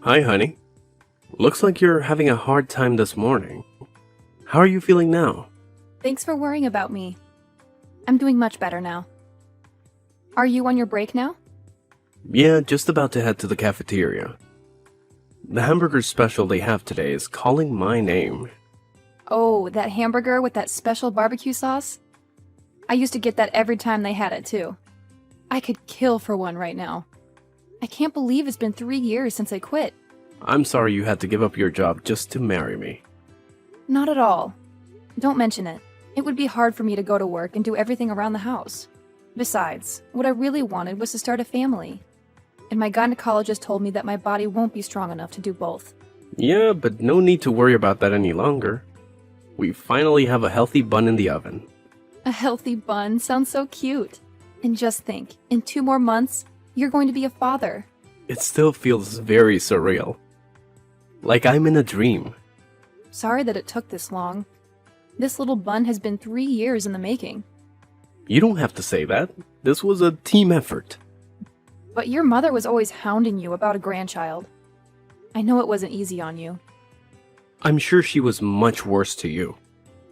Hi, honey. Looks like you're having a hard time this morning. How are you feeling now? Thanks for worrying about me. I'm doing much better now. Are you on your break now? Yeah, just about to head to the cafeteria. The hamburger special they have today is calling my name. Oh, that hamburger with that special barbecue sauce? I used to get that every time they had it, too. I could kill for one right now. I can't believe it's been 3 years since I quit. I'm sorry you had to give up your job just to marry me. Not at all. Don't mention it. It would be hard for me to go to work and do everything around the house. Besides, what I really wanted was to start a family. And my gynecologist told me that my body won't be strong enough to do both. Yeah, but no need to worry about that any longer. We finally have a healthy bun in the oven. A healthy bun sounds so cute. And just think, in 2 more months, you're going to be a father. It still feels very surreal. Like I'm in a dream. Sorry that it took this long. This little bun has been 3 years in the making. You don't have to say that. This was a team effort. But your mother was always hounding you about a grandchild. I know it wasn't easy on you. I'm sure she was much worse to you.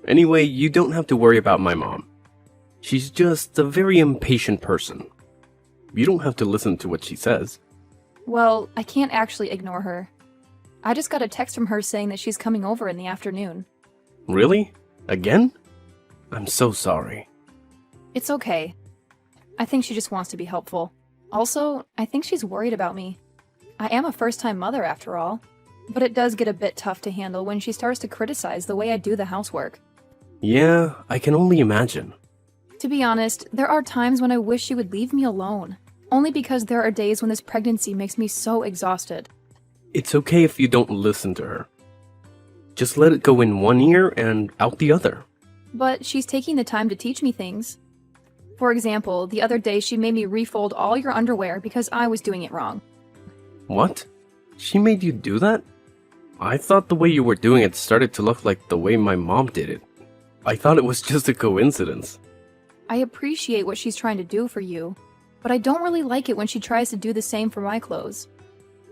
Anyway, you don't have to worry about my mom. She's just a very impatient person. You don't have to listen to what she says. Well, I can't actually ignore her. I just got a text from her saying that she's coming over in the afternoon. Really? Again? I'm so sorry. It's okay. I think she just wants to be helpful. Also, I think she's worried about me. I am a first-time mother after all, but it does get a bit tough to handle when she starts to criticize the way I do the housework. Yeah, I can only imagine. To be honest, there are times when I wish she would leave me alone, only because there are days when this pregnancy makes me so exhausted. It's okay if you don't listen to her. Just let it go in one ear and out the other. But she's taking the time to teach me things. For example, the other day she made me refold all your underwear because I was doing it wrong. What? She made you do that? I thought the way you were doing it started to look like the way my mom did it. I thought it was just a coincidence. I appreciate what she's trying to do for you, but I don't really like it when she tries to do the same for my clothes.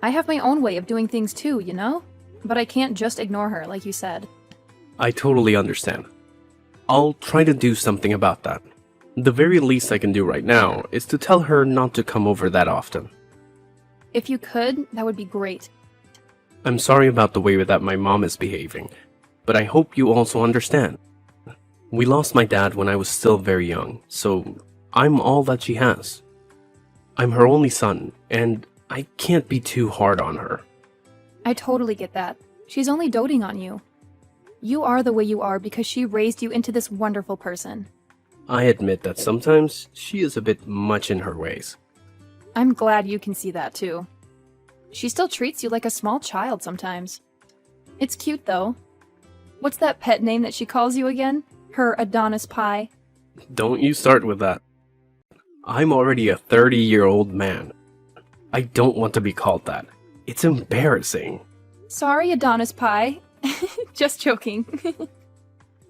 I have my own way of doing things too, you know? But I can't just ignore her, like you said. I totally understand. I'll try to do something about that. The very least I can do right now is to tell her not to come over that often. If you could, that would be great. I'm sorry about the way that my mom is behaving, but I hope you also understand. We lost my dad when I was still very young, so I'm all that she has. I'm her only son, and I can't be too hard on her. I totally get that. She's only doting on you. You are the way you are because she raised you into this wonderful person. I admit that sometimes she is a bit much in her ways. I'm glad you can see that too. She still treats you like a small child sometimes. It's cute though. What's that pet name that she calls you again? Her Adonis pie? Don't you start with that. I'm already a 30-year-old man. I don't want to be called that. It's embarrassing. Sorry, Adonis pie. Just joking.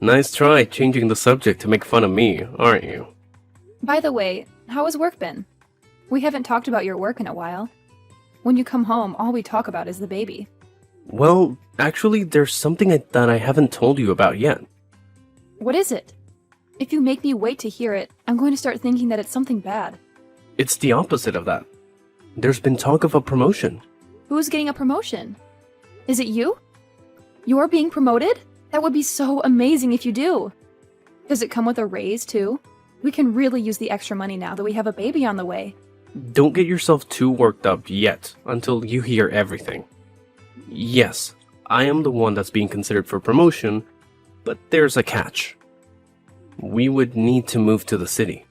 Nice try changing the subject to make fun of me, aren't you? By the way, how has work been? We haven't talked about your work in a while. When you come home, all we talk about is the baby. Well, actually, there's something that I haven't told you about yet. What is it? If you make me wait to hear it, I'm going to start thinking that it's something bad. It's the opposite of that. There's been talk of a promotion. Who's getting a promotion? Is it you? You're being promoted? That would be so amazing if you do. Does it come with a raise, too? We can really use the extra money now that we have a baby on the way. Don't get yourself too worked up yet until you hear everything. Yes, I am the one that's being considered for promotion, but there's a catch. We would need to move to the city.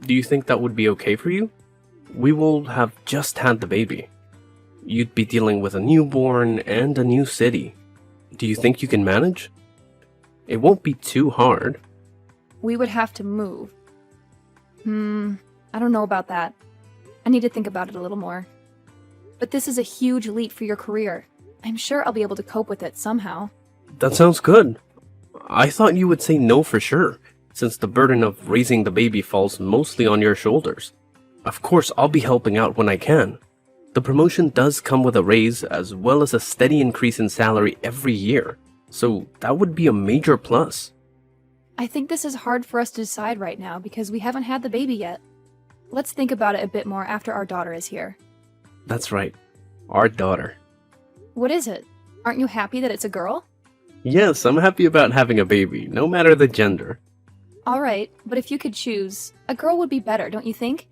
Do you think that would be okay for you? We will have just had the baby. You'd be dealing with a newborn and a new city. Do you think you can manage? It won't be too hard. We would have to move. I don't know about that. I need to think about it a little more. But this is a huge leap for your career. I'm sure I'll be able to cope with it somehow. That sounds good. I thought you would say no for sure, since the burden of raising the baby falls mostly on your shoulders. Of course, I'll be helping out when I can. The promotion does come with a raise as well as a steady increase in salary every year, so that would be a major plus. I think this is hard for us to decide right now because we haven't had the baby yet. Let's think about it a bit more after our daughter is here. That's right, our daughter. What is it? Aren't you happy that it's a girl? Yes, I'm happy about having a baby, no matter the gender. Alright, but if you could choose, a girl would be better, don't you think?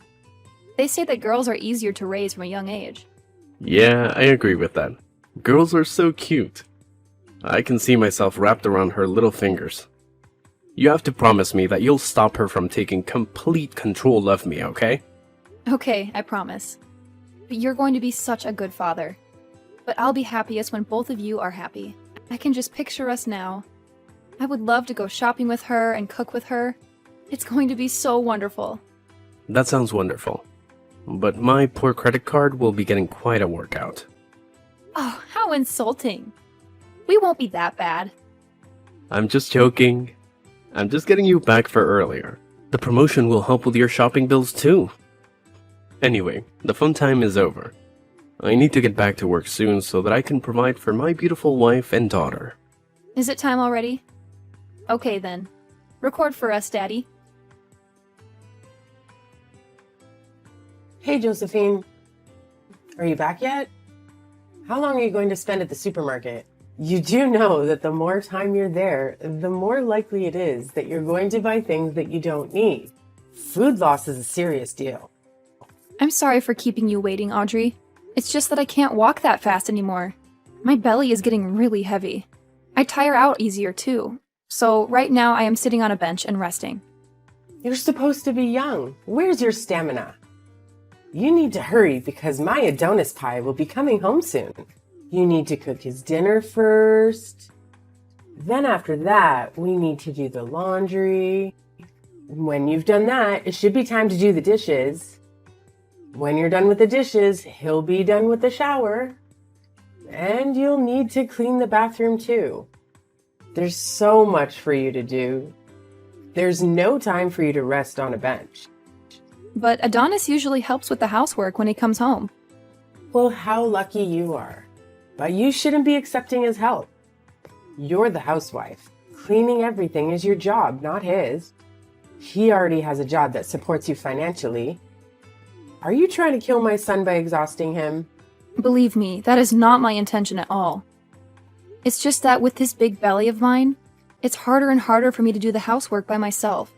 They say that girls are easier to raise from a young age. Yeah, I agree with that. Girls are so cute. I can see myself wrapped around her little fingers. You have to promise me that you'll stop her from taking complete control of me, okay? Okay, I promise. But you're going to be such a good father. But I'll be happiest when both of you are happy. I can just picture us now. I would love to go shopping with her and cook with her. It's going to be so wonderful. That sounds wonderful. But my poor credit card will be getting quite a workout. Oh, how insulting. We won't be that bad. I'm just joking. I'm just getting you back for earlier. The promotion will help with your shopping bills too. Anyway, the fun time is over. I need to get back to work soon so that I can provide for my beautiful wife and daughter. Is it time already? Okay then. Record for us, Daddy. Hey, Josephine. Are you back yet? How long are you going to spend at the supermarket? You do know that the more time you're there, the more likely it is that you're going to buy things that you don't need. Food loss is a serious deal. I'm sorry for keeping you waiting, Audrey. It's just that I can't walk that fast anymore. My belly is getting really heavy. I tire out easier too. So right now I am sitting on a bench and resting. You're supposed to be young. Where's your stamina? You need to hurry because my Adonis pie will be coming home soon. You need to cook his dinner first. Then after that, we need to do the laundry. When you've done that, it should be time to do the dishes. When you're done with the dishes, he'll be done with the shower. And you'll need to clean the bathroom too. There's so much for you to do. There's no time for you to rest on a bench. But Adonis usually helps with the housework when he comes home. Well, how lucky you are. But you shouldn't be accepting his help. You're the housewife. Cleaning everything is your job, not his. He already has a job that supports you financially. Are you trying to kill my son by exhausting him? Believe me, that is not my intention at all. It's just that with this big belly of mine, it's harder and harder for me to do the housework by myself.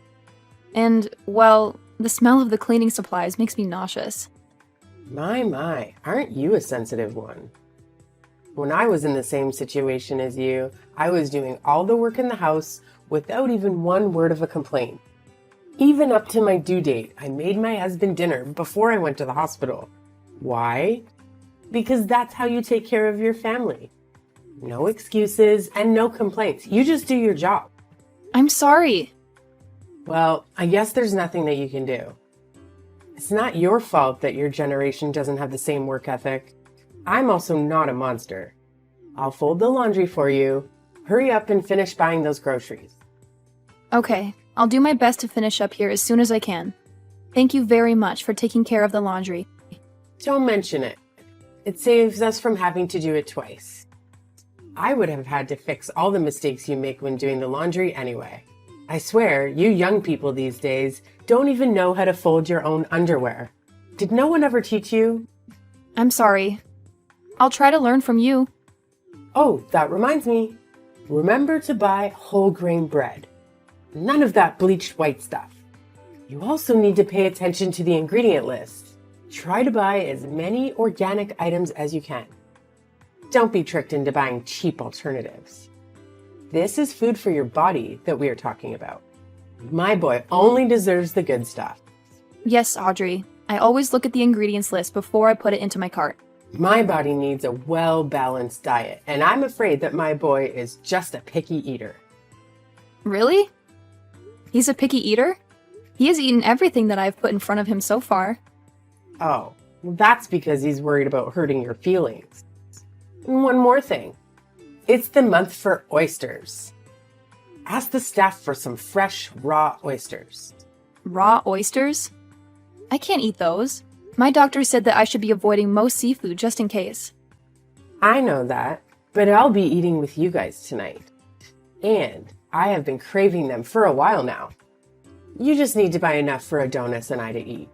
And, well, the smell of the cleaning supplies makes me nauseous. My, aren't you a sensitive one? When I was in the same situation as you, I was doing all the work in the house without even one word of a complaint. Even up to my due date, I made my husband dinner before I went to the hospital. Why? Because that's how you take care of your family. No excuses and no complaints. You just do your job. I'm sorry. Well, I guess there's nothing that you can do. It's not your fault that your generation doesn't have the same work ethic. I'm also not a monster. I'll fold the laundry for you. Hurry up and finish buying those groceries. Okay, I'll do my best to finish up here as soon as I can. Thank you very much for taking care of the laundry. Don't mention it. It saves us from having to do it twice. I would have had to fix all the mistakes you make when doing the laundry anyway. I swear, you young people these days don't even know how to fold your own underwear. Did no one ever teach you? I'm sorry. I'll try to learn from you. Oh, that reminds me. Remember to buy whole grain bread. None of that bleached white stuff. You also need to pay attention to the ingredient list. Try to buy as many organic items as you can. Don't be tricked into buying cheap alternatives. This is food for your body that we are talking about. My boy only deserves the good stuff. Yes, Audrey. I always look at the ingredients list before I put it into my cart. My body needs a well-balanced diet, and I'm afraid that my boy is just a picky eater. Really? He's a picky eater? He has eaten everything that I've put in front of him so far. Oh, well, that's because he's worried about hurting your feelings. And one more thing. It's the month for oysters. Ask the staff for some fresh, raw oysters. Raw oysters? I can't eat those. My doctor said that I should be avoiding most seafood just in case. I know that, but I'll be eating with you guys tonight. And I have been craving them for a while now. You just need to buy enough for Adonis and I to eat.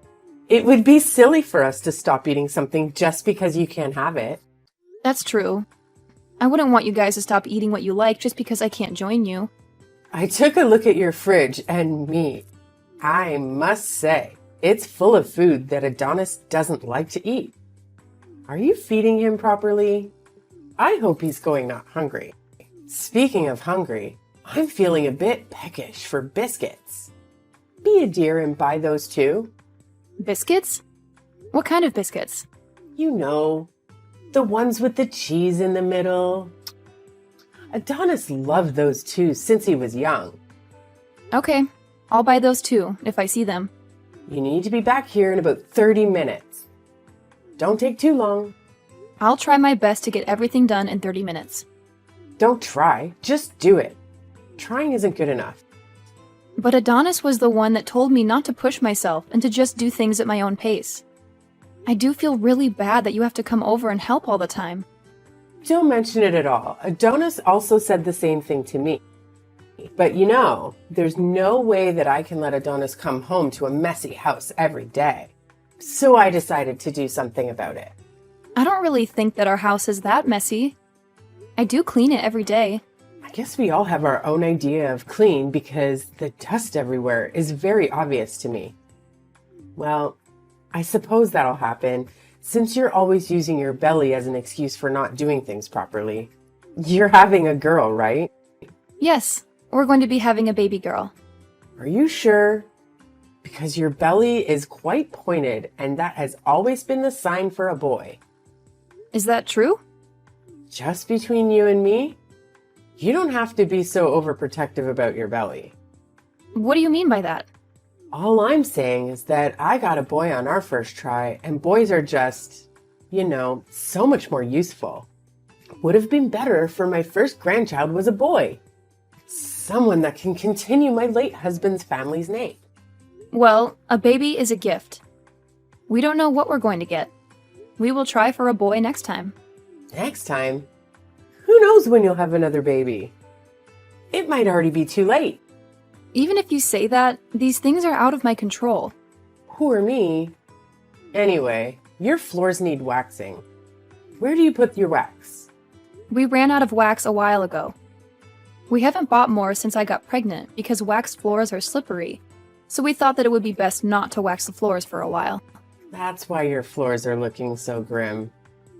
It would be silly for us to stop eating something just because you can't have it. That's true. I wouldn't want you guys to stop eating what you like just because I can't join you. I took a look at your fridge and meat. I must say, it's full of food that Adonis doesn't like to eat. Are you feeding him properly? I hope he's going not hungry. Speaking of hungry, I'm feeling a bit peckish for biscuits. Be a dear and buy those too. Biscuits? What kind of biscuits? You know, the ones with the cheese in the middle. Adonis loved those too since he was young. Okay, I'll buy those too, if I see them. You need to be back here in about 30 minutes. Don't take too long. I'll try my best to get everything done in 30 minutes. Don't try, just do it. Trying isn't good enough. But Adonis was the one that told me not to push myself and to just do things at my own pace. I do feel really bad that you have to come over and help all the time. Don't mention it at all. Adonis also said the same thing to me. But you know, there's no way that I can let Adonis come home to a messy house every day. So I decided to do something about it. I don't really think that our house is that messy. I do clean it every day. I guess we all have our own idea of clean because the dust everywhere is very obvious to me. Well, I suppose that'll happen since you're always using your belly as an excuse for not doing things properly. You're having a girl, right? Yes, we're going to be having a baby girl. Are you sure? Because your belly is quite pointed and that has always been the sign for a boy. Is that true? Just between you and me? You don't have to be so overprotective about your belly. What do you mean by that? All I'm saying is that I got a boy on our first try, and boys are just, so much more useful. Would have been better for my first grandchild was a boy. Someone that can continue my late husband's family's name. Well, a baby is a gift. We don't know what we're going to get. We will try for a boy next time. Next time? Who knows when you'll have another baby? It might already be too late. Even if you say that, these things are out of my control. Who or me? Anyway, your floors need waxing. Where do you put your wax? We ran out of wax a while ago. We haven't bought more since I got pregnant because waxed floors are slippery, so we thought that it would be best not to wax the floors for a while. That's why your floors are looking so grim.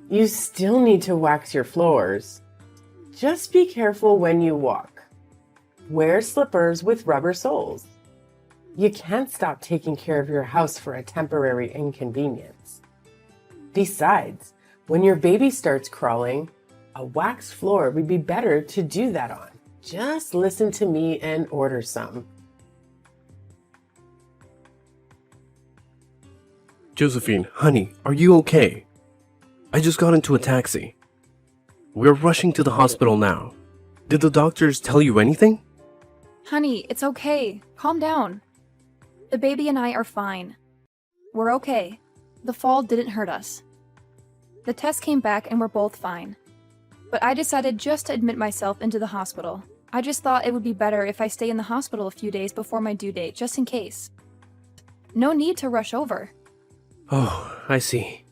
You still need to wax your floors. Just be careful when you walk. Wear slippers with rubber soles. You can't stop taking care of your house for a temporary inconvenience. Besides, when your baby starts crawling, a waxed floor would be better to do that on. Just listen to me and order some. Josephine, honey, are you okay? I just got into a taxi. We're rushing to the hospital now. Did the doctors tell you anything? Honey, it's okay. Calm down. The baby and I are fine. We're okay. The fall didn't hurt us. The test came back and we're both fine. But I decided just to admit myself into the hospital. I just thought it would be better if I stay in the hospital a few days before my due date, just in case. No need to rush over. Oh, I see.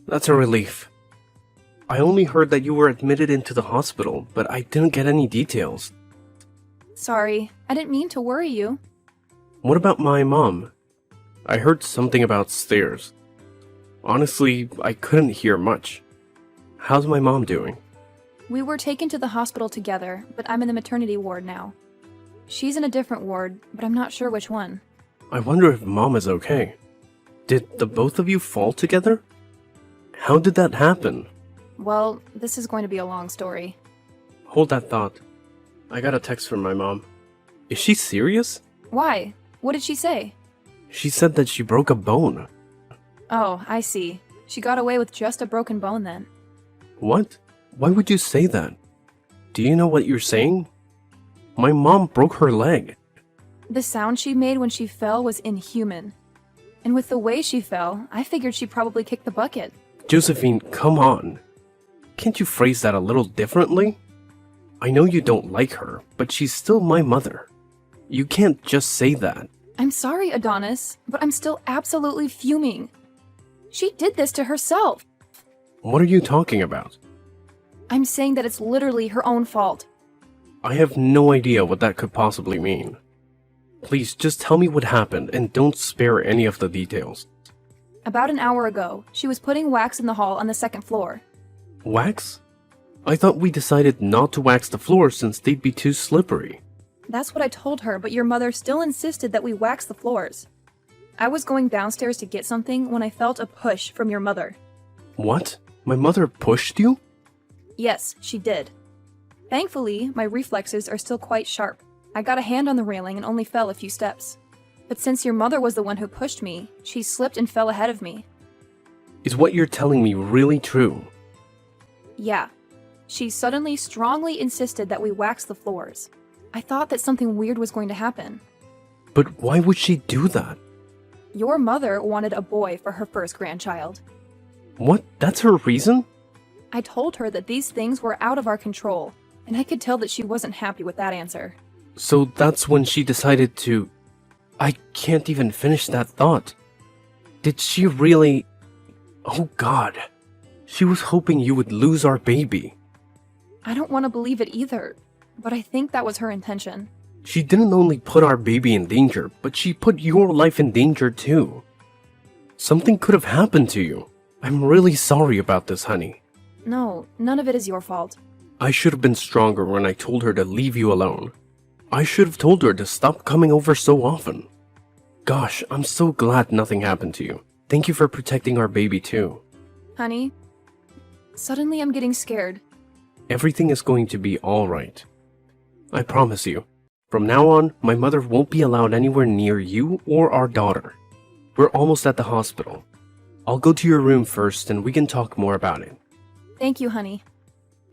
That's a relief. I only heard that you were admitted into the hospital, but I didn't get any details. Sorry, I didn't mean to worry you. What about my mom? I heard something about stairs. Honestly, I couldn't hear much. How's my mom doing? We were taken to the hospital together, but I'm in the maternity ward now. She's in a different ward, but I'm not sure which one. I wonder if Mom is okay. Did the both of you fall together? How did that happen? Well, this is going to be a long story. Hold that thought. I got a text from my mom. Is she serious? Why? What did she say? She said that she broke a bone. Oh, I see. She got away with just a broken bone then. What? Why would you say that? Do you know what you're saying? My mom broke her leg. The sound she made when she fell was inhuman. And with the way she fell, I figured she probably kicked the bucket. Josephine, come on. Can't you phrase that a little differently? I know you don't like her, but she's still my mother. You can't just say that. I'm sorry, Adonis, but I'm still absolutely fuming. She did this to herself. What are you talking about? I'm saying that it's literally her own fault. I have no idea what that could possibly mean. Please, just tell me what happened and don't spare any of the details. About an hour ago, she was putting wax in the hall on the second floor. Wax? I thought we decided not to wax the floors since they'd be too slippery. That's what I told her, but your mother still insisted that we wax the floors. I was going downstairs to get something when I felt a push from your mother. What? My mother pushed you? Yes, she did. Thankfully, my reflexes are still quite sharp. I got a hand on the railing and only fell a few steps. But since your mother was the one who pushed me, she slipped and fell ahead of me. Is what you're telling me really true? Yeah. She suddenly strongly insisted that we wax the floors. I thought that something weird was going to happen. But why would she do that? Your mother wanted a boy for her first grandchild. What? That's her reason? I told her that these things were out of our control, and I could tell that she wasn't happy with that answer. So that's when she decided to... I can't even finish that thought. Did she really... Oh God. She was hoping you would lose our baby. I don't want to believe it either, but I think that was her intention. She didn't only put our baby in danger, but she put your life in danger too. Something could have happened to you. I'm really sorry about this, honey. No, none of it is your fault. I should have been stronger when I told her to leave you alone. I should have told her to stop coming over so often. Gosh, I'm so glad nothing happened to you. Thank you for protecting our baby too. Honey, suddenly I'm getting scared. Everything is going to be alright. I promise you. From now on, my mother won't be allowed anywhere near you or our daughter. We're almost at the hospital. I'll go to your room first and we can talk more about it. Thank you, honey.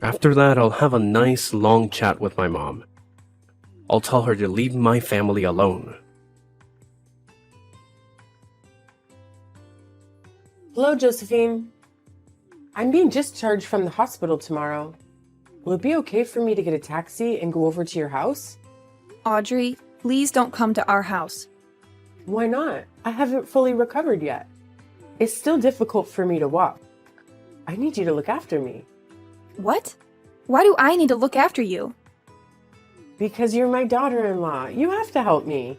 After that, I'll have a nice long chat with my mom. I'll tell her to leave my family alone. Hello, Josephine. I'm being discharged from the hospital tomorrow. Will it be okay for me to get a taxi and go over to your house? Audrey, please don't come to our house. Why not? I haven't fully recovered yet. It's still difficult for me to walk. I need you to look after me. What? Why do I need to look after you? Because you're my daughter-in-law. You have to help me.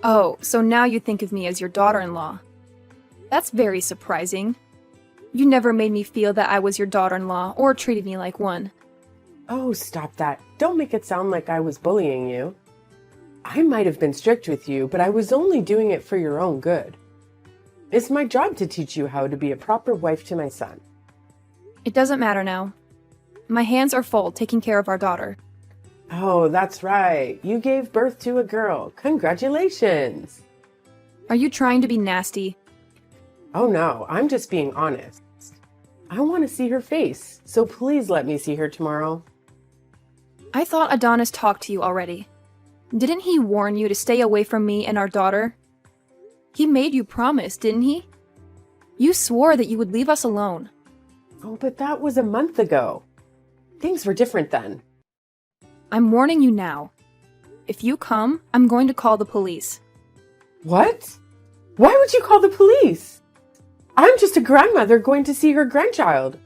Oh, so now you think of me as your daughter-in-law. That's very surprising. You never made me feel that I was your daughter-in-law or treated me like one. Oh, stop that. Don't make it sound like I was bullying you. I might have been strict with you, but I was only doing it for your own good. It's my job to teach you how to be a proper wife to my son. It doesn't matter now. My hands are full taking care of our daughter. Oh, that's right. You gave birth to a girl. Congratulations. Are you trying to be nasty? Oh no, I'm just being honest. I want to see her face, so please let me see her tomorrow. I thought Adonis talked to you already. Didn't he warn you to stay away from me and our daughter? He made you promise, didn't he? You swore that you would leave us alone. Oh, but that was a month ago. Things were different then. I'm warning you now. If you come, I'm going to call the police. What? Why would you call the police? I'm just a grandmother going to see her grandchild.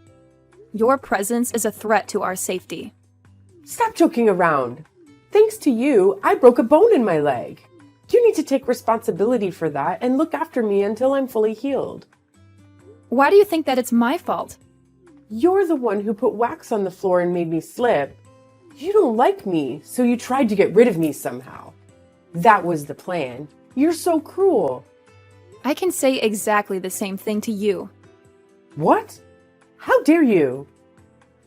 Your presence is a threat to our safety. Stop joking around. Thanks to you, I broke a bone in my leg. You need to take responsibility for that and look after me until I'm fully healed. Why do you think that it's my fault? You're the one who put wax on the floor and made me slip. You don't like me, so you tried to get rid of me somehow. That was the plan. You're so cruel. I can say exactly the same thing to you. What? How dare you?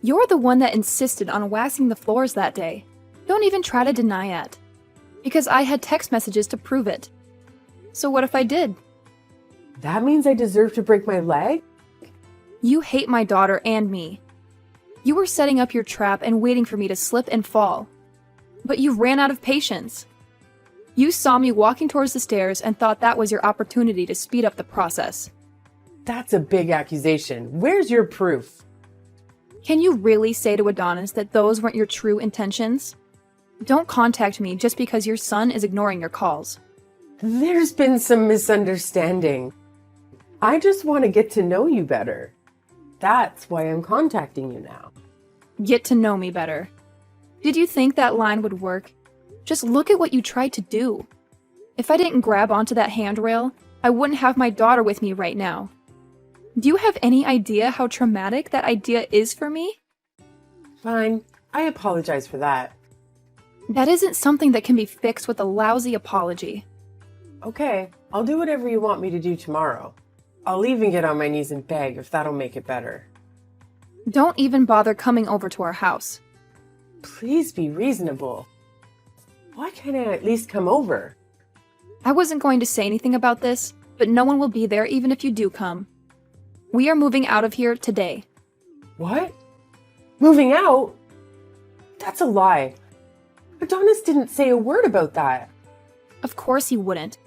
You're the one that insisted on waxing the floors that day. Don't even try to deny it. Because I had text messages to prove it. So what if I did? That means I deserve to break my leg? You hate my daughter and me. You were setting up your trap and waiting for me to slip and fall. But you ran out of patience. You saw me walking towards the stairs and thought that was your opportunity to speed up the process. That's a big accusation. Where's your proof? Can you really say to Adonis that those weren't your true intentions? Don't contact me just because your son is ignoring your calls. There's been some misunderstanding. I just want to get to know you better. That's why I'm contacting you now. Get to know me better. Did you think that line would work? Just look at what you tried to do. If I didn't grab onto that handrail, I wouldn't have my daughter with me right now. Do you have any idea how traumatic that idea is for me? Fine, I apologize for that. That isn't something that can be fixed with a lousy apology. Okay, I'll do whatever you want me to do tomorrow. I'll even get on my knees and beg if that'll make it better. Don't even bother coming over to our house. Please be reasonable. Why can't I at least come over? I wasn't going to say anything about this, but no one will be there even if you do come. We are moving out of here today. What? Moving out? That's a lie. Adonis didn't say a word about that. Of course he wouldn't.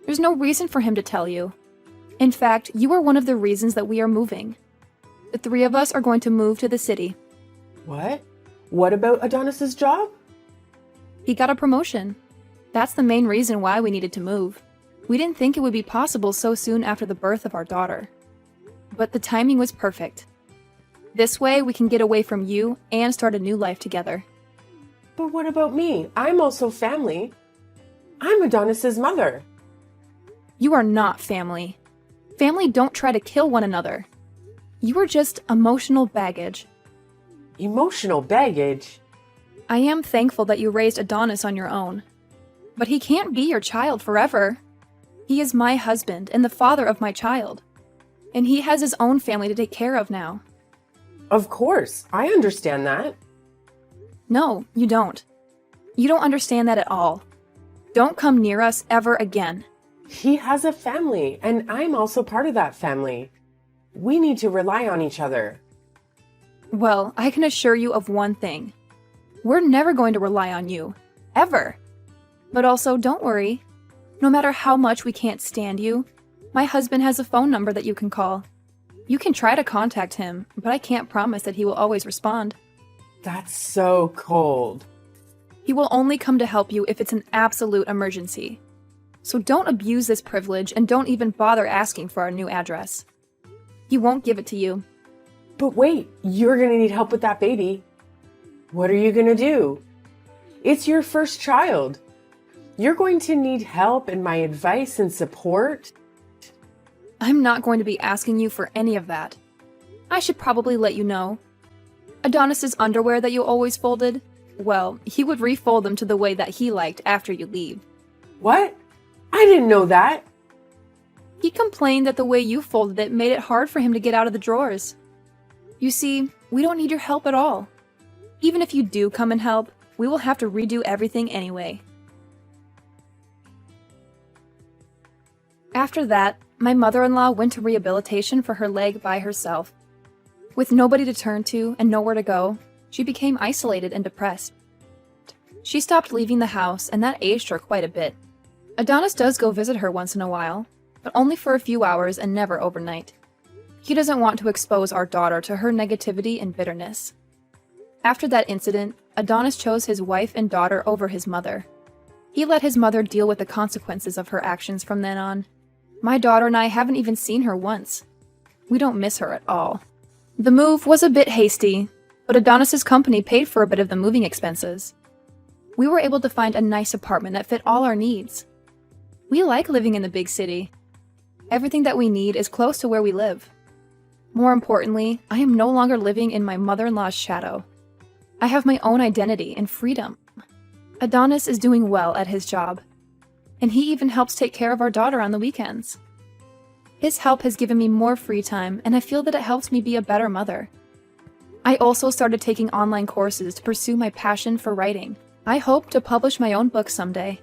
There's no reason for him to tell you. In fact, you are one of the reasons that we are moving. The three of us are going to move to the city. What? What about Adonis's job? He got a promotion. That's the main reason why we needed to move. We didn't think it would be possible so soon after the birth of our daughter. But the timing was perfect. This way, we can get away from you and start a new life together. But what about me? I'm also family. I'm Adonis's mother. You are not family. Family don't try to kill one another. You are just emotional baggage. Emotional baggage? I am thankful that you raised Adonis on your own. But he can't be your child forever. He is my husband and the father of my child. And he has his own family to take care of now. Of course, I understand that. No, you don't. You don't understand that at all. Don't come near us ever again. He has a family, and I'm also part of that family. We need to rely on each other. Well, I can assure you of one thing. We're never going to rely on you. Ever. But also, don't worry. No matter how much we can't stand you, my husband has a phone number that you can call. You can try to contact him, but I can't promise that he will always respond. That's so cold. He will only come to help you if it's an absolute emergency. So don't abuse this privilege and don't even bother asking for our new address. He won't give it to you. But wait, you're gonna need help with that baby. What are you gonna do? It's your first child. You're going to need help and my advice and support. I'm not going to be asking you for any of that. I should probably let you know. Adonis's underwear that you always folded, well, he would refold them to the way that he liked after you leave. What? I didn't know that. He complained that the way you folded it made it hard for him to get out of the drawers. You see, we don't need your help at all. Even if you do come and help, we will have to redo everything anyway. After that, my mother-in-law went to rehabilitation for her leg by herself. With nobody to turn to and nowhere to go, she became isolated and depressed. She stopped leaving the house, and that aged her quite a bit. Adonis does go visit her once in a while, but only for a few hours and never overnight. He doesn't want to expose our daughter to her negativity and bitterness. After that incident, Adonis chose his wife and daughter over his mother. He let his mother deal with the consequences of her actions from then on. My daughter and I haven't even seen her once. We don't miss her at all. The move was a bit hasty, but Adonis's company paid for a bit of the moving expenses. We were able to find a nice apartment that fit all our needs. We like living in the big city. Everything that we need is close to where we live. More importantly, I am no longer living in my mother-in-law's shadow. I have my own identity and freedom. Adonis is doing well at his job, and he even helps take care of our daughter on the weekends. His help has given me more free time, and I feel that it helps me be a better mother. I also started taking online courses to pursue my passion for writing. I hope to publish my own book someday.